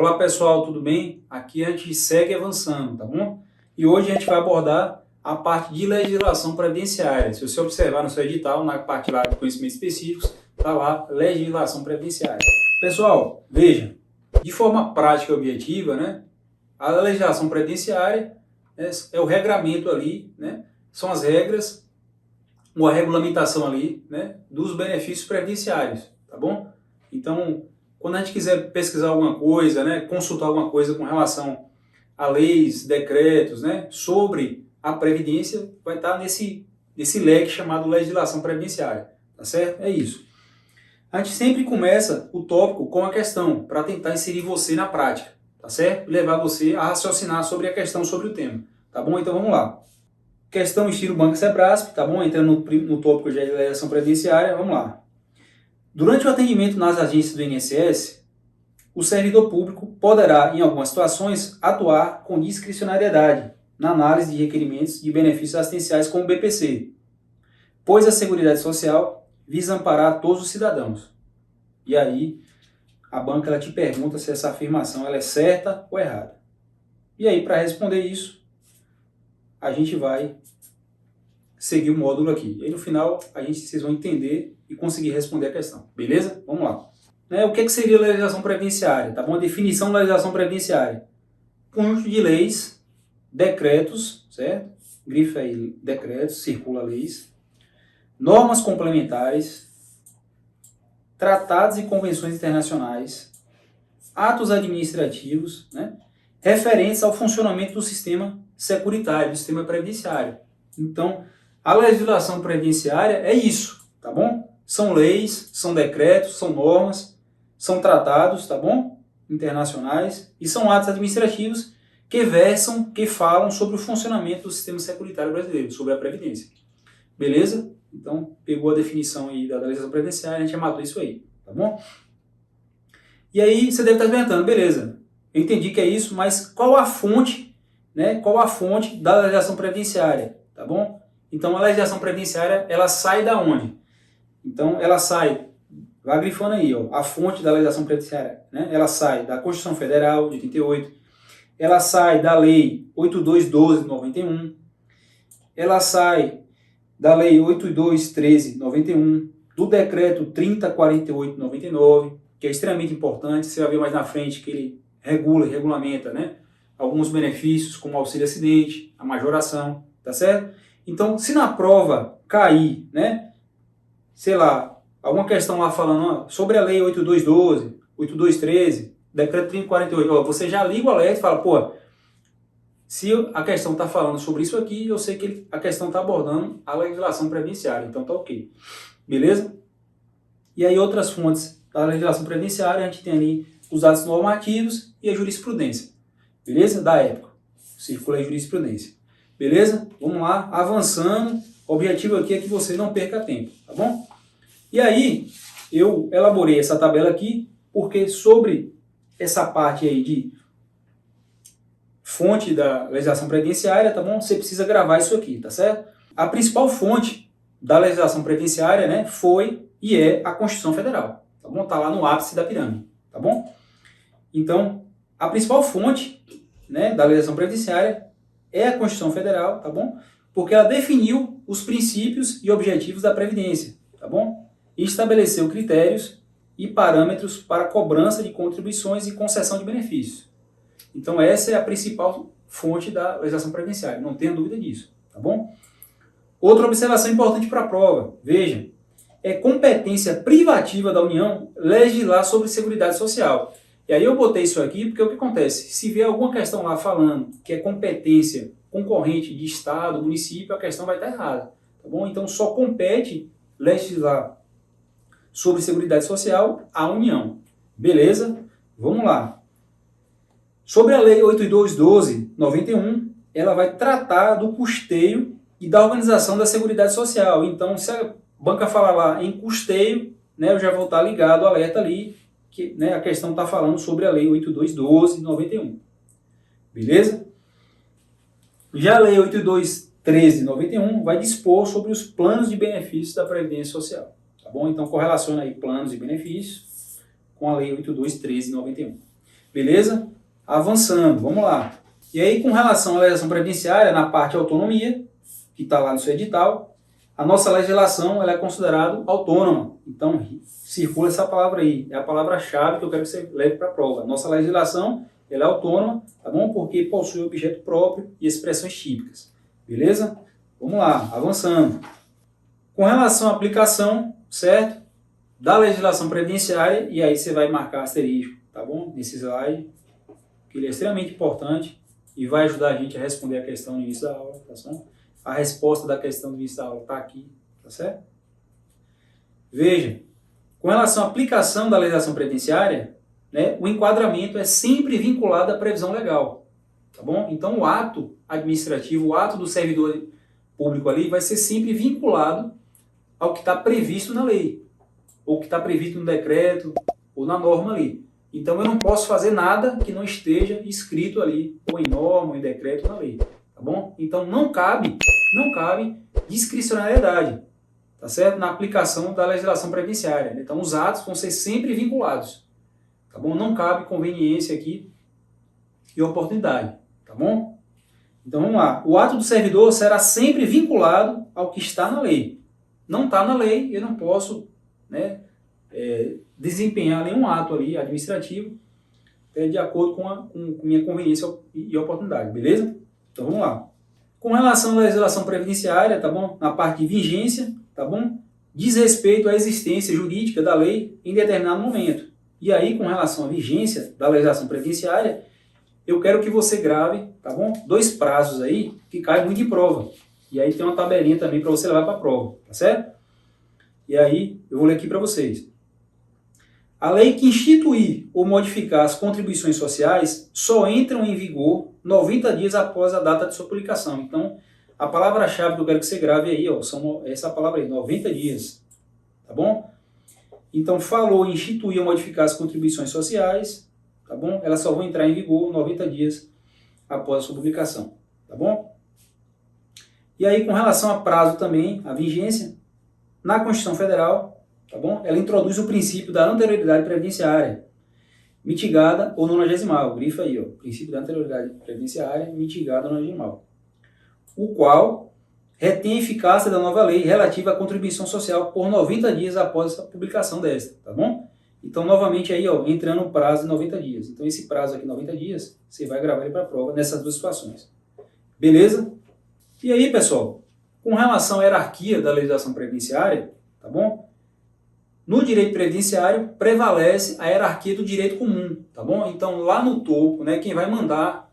Olá pessoal, tudo bem? Aqui a gente segue avançando, tá bom? E hoje a gente vai abordar a parte de legislação previdenciária. Se você observar no seu edital, na parte lá de conhecimentos específicos, está lá legislação previdenciária. Pessoal, veja, de forma prática e objetiva, né? A legislação previdenciária é o regramento ali, né? São as regras, uma regulamentação ali, né? Dos benefícios previdenciários, tá bom? Então, quando a gente quiser pesquisar alguma coisa, né, consultar alguma coisa com relação a leis, decretos, né, sobre a Previdência, vai estar nesse leque chamado legislação previdenciária, tá certo? É isso. A gente sempre começa o tópico com a questão, para tentar inserir você na prática, tá certo? Levar você a raciocinar sobre a questão, sobre o tema, tá bom? Então vamos lá. Questão estilo Banco Sebrasp, tá bom? Entrando no tópico de legislação previdenciária, vamos lá. Durante o atendimento nas agências do INSS, o servidor público poderá, em algumas situações, atuar com discricionariedade na análise de requerimentos de benefícios assistenciais como o BPC, pois a Seguridade Social visa amparar todos os cidadãos. E aí, a banca ela te pergunta se essa afirmação ela é certa ou errada. E aí, para responder isso, a gente vai seguir o módulo aqui. E aí, no final, vocês vão entender e conseguir responder a questão. Beleza? Vamos lá. O que seria legislação previdenciária? Tá bom? A definição da legislação previdenciária. Conjunto de leis, decretos, certo? Grifa aí, decretos, circula leis. Normas complementares, tratados e convenções internacionais, atos administrativos, né? Referentes ao funcionamento do sistema securitário, do sistema previdenciário. Então, a legislação previdenciária é isso, tá bom? São leis, são decretos, são normas, são tratados, tá bom? Internacionais, e são atos administrativos que versam, que falam sobre o funcionamento do sistema securitário brasileiro, sobre a Previdência. Beleza? Então, pegou a definição aí da legislação previdenciária, a gente já matou isso aí, tá bom? E aí, você deve estar perguntando, beleza, eu entendi que é isso, mas qual a fonte, né? Qual a fonte da legislação previdenciária, tá bom? Então, a legislação previdenciária, ela sai da onde? Então, ela sai, vai grifando aí, ó, a fonte da legislação previdenciária, né? Ela sai da Constituição Federal de 88, ela sai da Lei 8212 de 91, ela sai da Lei 8213 de 91, do Decreto 3048 de 99, que é extremamente importante, você vai ver mais na frente que ele regula e regulamenta, né? Alguns benefícios, como auxílio acidente, a majoração, tá certo? Então, se na prova cair, né? Sei lá, alguma questão lá falando sobre a lei 8212, 8213, decreto 3048, ó, você já liga o alerta e fala, pô, se a questão está falando sobre isso aqui, eu sei que a questão está abordando a legislação previdenciária, então tá ok. Beleza? E aí outras fontes da legislação previdenciária, a gente tem ali os atos normativos e a jurisprudência. Beleza? Da época. Circula a jurisprudência. Beleza? Vamos lá, avançando. O objetivo aqui é que você não perca tempo, tá bom? E aí, eu elaborei essa tabela aqui, porque sobre essa parte aí de fonte da legislação previdenciária, tá bom? Você precisa gravar isso aqui, tá certo? A principal fonte da legislação previdenciária, né, foi e é a Constituição Federal, tá bom? Tá lá no ápice da pirâmide, tá bom? Então, a principal fonte, né, da legislação previdenciária é a Constituição Federal, tá bom? Porque ela definiu os princípios e objetivos da Previdência, tá bom? E estabeleceu critérios e parâmetros para cobrança de contribuições e concessão de benefícios. Então essa é a principal fonte da legislação previdenciária, não tenha dúvida disso, tá bom? Outra observação importante para a prova, veja, é competência privativa da União legislar sobre Seguridade Social. E aí eu botei isso aqui porque o que acontece? Se vier alguma questão lá falando que é competência concorrente de Estado, município, a questão vai estar errada, tá bom? Então só compete legislar sobre Seguridade Social à União. Beleza? Vamos lá. Sobre a Lei 8212, 91, ela vai tratar do custeio e da organização da Seguridade Social. Então, se a banca falar lá em custeio, né, eu já vou estar ligado, alerta ali, que, né, a questão está falando sobre a Lei 8212, 91. Beleza? Já a Lei 8213, 91 vai dispor sobre os planos de benefícios da Previdência Social. Tá bom? Então, correlaciona aí planos e benefícios com a Lei 8213, 91. Beleza? Avançando, vamos lá. E aí, com relação à legislação previdenciária, na parte de autonomia, que está lá no seu edital, a nossa legislação ela é considerada autônoma. Então, circula essa palavra aí. É a palavra-chave que eu quero que você leve para a prova. Nossa legislação ela é autônoma, tá bom? Porque possui objeto próprio e expressões típicas. Beleza? Vamos lá, avançando. Com relação à aplicação, certo? Da legislação previdenciária, e aí você vai marcar asterisco, tá bom? Nesse slide, que ele é extremamente importante e vai ajudar a gente a responder a questão no início da aula, tá certo? A resposta da questão do início da aula está aqui, tá certo? Veja, com relação à aplicação da legislação previdenciária, né, o enquadramento é sempre vinculado à previsão legal, tá bom? Então o ato administrativo, o ato do servidor público ali vai ser sempre vinculado ao que está previsto na lei, ou que está previsto no decreto, ou na norma ali. Então eu não posso fazer nada que não esteja escrito ali, ou em norma, ou em decreto, na lei, tá bom? Então não cabe discricionariedade, tá certo? Na aplicação da legislação previdenciária. Então os atos vão ser sempre vinculados, tá bom? Não cabe conveniência aqui e oportunidade, tá bom? Então vamos lá. O ato do servidor será sempre vinculado ao que está na lei. Não está na lei, eu não posso, né, desempenhar nenhum ato ali administrativo de acordo com minha conveniência e oportunidade, beleza? Então vamos lá. Com relação à legislação previdenciária, tá bom? Na parte de vigência, tá bom? Diz respeito à existência jurídica da lei em determinado momento. E aí, com relação à vigência da legislação previdenciária, eu quero que você grave, tá bom? 2 prazos aí que caem muito em prova. E aí tem uma tabelinha também para você levar para a prova, tá certo? E aí, eu vou ler aqui para vocês. A lei que instituir ou modificar as contribuições sociais só entram em vigor 90 dias após a data de sua publicação. Então, a palavra-chave que eu quero que você grave aí, ó, são essa palavra aí, 90 dias. Tá bom? Então, falou em instituir ou modificar as contribuições sociais, tá bom? Elas só vão entrar em vigor 90 dias após a sua publicação. Tá bom? E aí, com relação a prazo também, a vigência, na Constituição Federal, tá bom? Ela introduz o princípio da anterioridade previdenciária, mitigada ou nonagesimal. Grifa aí, ó, princípio da anterioridade previdenciária, mitigada ou nonagesimal. O qual retém a eficácia da nova lei relativa à contribuição social por 90 dias após a publicação desta, tá bom? Então, novamente aí, ó, entrando no prazo de 90 dias. Então, esse prazo aqui, 90 dias, você vai gravar ele para a prova nessas 2 situações. Beleza? E aí, pessoal, com relação à hierarquia da legislação previdenciária, tá bom? No direito previdenciário, prevalece a hierarquia do direito comum, tá bom? Então, lá no topo, né, quem vai mandar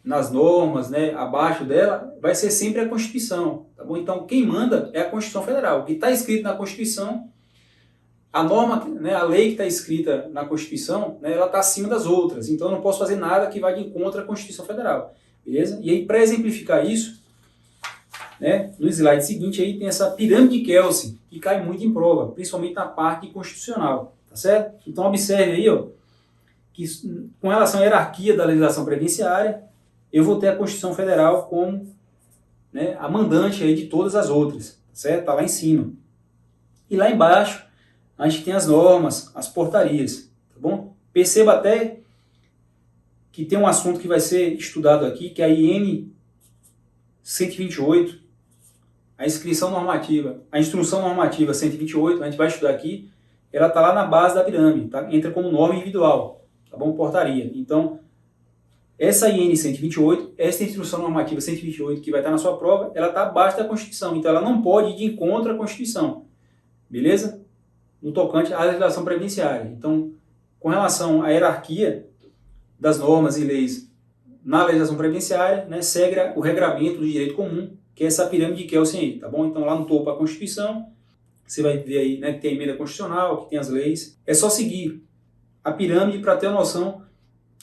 nas normas, né, abaixo dela, vai ser sempre a Constituição, tá bom? Então, quem manda é a Constituição Federal. O que está escrito na Constituição, a norma, né, a lei que está escrita na Constituição, né, ela está acima das outras. Então, eu não posso fazer nada que vá de encontro à Constituição Federal, beleza? E aí, para exemplificar isso, né, no slide seguinte aí tem essa pirâmide de Kelsen, que cai muito em prova, principalmente na parte constitucional, tá certo? Então observe aí, ó, que com relação à hierarquia da legislação previdenciária, eu vou ter a Constituição Federal como, né, a mandante aí de todas as outras, tá certo? Tá lá em cima. E lá embaixo a gente tem as normas, as portarias, tá bom? Perceba até que tem um assunto que vai ser estudado aqui, que é a IN 128, a instrução normativa 128, a gente vai estudar aqui, ela está lá na base da pirâmide, tá? Entra como norma individual, tá bom? Portaria. Então, essa IN 128, essa instrução normativa 128 que vai estar na sua prova, ela está abaixo da Constituição, então ela não pode ir de encontro à Constituição, beleza? No tocante à legislação previdenciária. Então, com relação à hierarquia das normas e leis na legislação previdenciária, né, segue o regramento do direito comum, que é essa pirâmide de Kelsen aí, tá bom? Então lá no topo a Constituição, você vai ver aí, né, que tem a emenda constitucional, que tem as leis. É só seguir a pirâmide para ter uma noção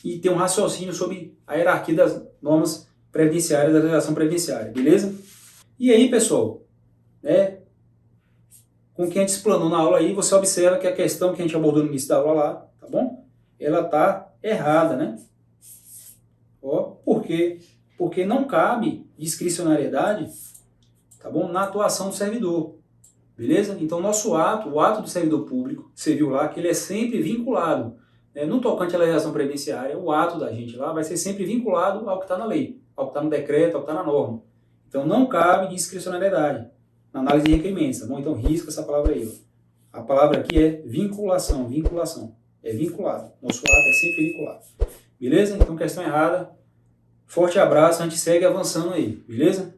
e ter um raciocínio sobre a hierarquia das normas previdenciárias, da legislação previdenciária, beleza? E aí, pessoal, né, com o que a gente explanou na aula aí, você observa que a questão que a gente abordou no início da aula lá, tá bom? Ela tá errada, né? Ó, por quê? Porque não cabe discricionariedade, tá bom? Na atuação do servidor, beleza? Então, nosso ato, o ato do servidor público, você viu lá que ele é sempre vinculado no tocante à legislação previdenciária, o ato da gente lá vai ser sempre vinculado ao que está na lei, ao que está no decreto, ao que está na norma. Então não cabe discricionariedade na análise de requerimentos, tá bom? Então risca essa palavra aí. Ó. A palavra aqui é vinculação, vinculação. É vinculado. Nosso ato é sempre vinculado. Beleza? Então questão errada. Forte abraço, a gente segue avançando aí. Beleza?